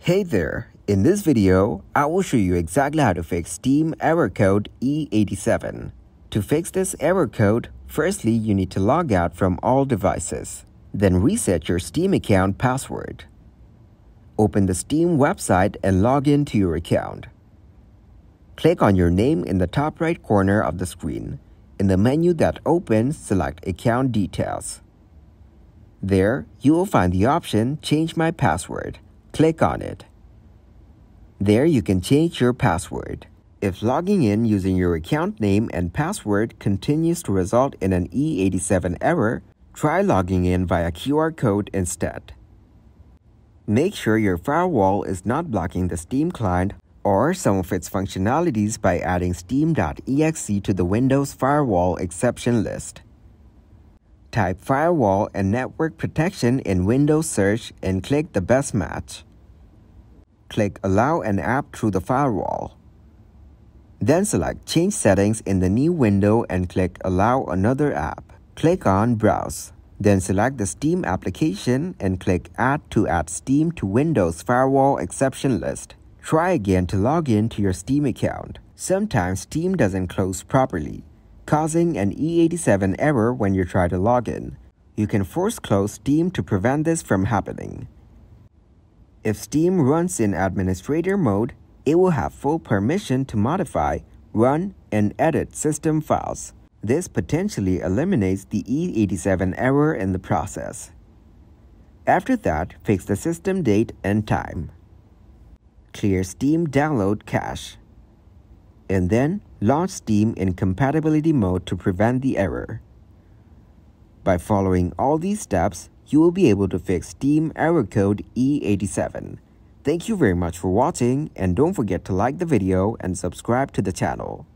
Hey there, in this video, I will show you exactly how to fix Steam error code E87. To fix this error code, firstly you need to log out from all devices. Then reset your Steam account password. Open the Steam website and log in to your account. Click on your name in the top right corner of the screen. In the menu that opens, select Account Details. There, you will find the option Change My Password. Click on it. There you can change your password. If logging in using your account name and password continues to result in an E87 error, try logging in via QR code instead. Make sure your firewall is not blocking the Steam client or some of its functionalities by adding steam.exe to the Windows Firewall exception list. Type Firewall and Network Protection in Windows Search and click the best match. Click Allow an app through the firewall. Then select Change Settings in the new window and click Allow another app. Click on Browse. Then select the Steam application and click Add to add Steam to Windows Firewall exception list. Try again to log in to your Steam account. Sometimes Steam doesn't close properly, causing an E87 error when you try to log in. You can force close Steam to prevent this from happening. If Steam runs in administrator mode, it will have full permission to modify, run, and edit system files. This potentially eliminates the E87 error in the process. After that, fix the system date and time. Clear Steam download cache. And then, launch Steam in compatibility mode to prevent the error. By following all these steps, you will be able to fix Steam error code E87. Thank you very much for watching, and don't forget to like the video and subscribe to the channel.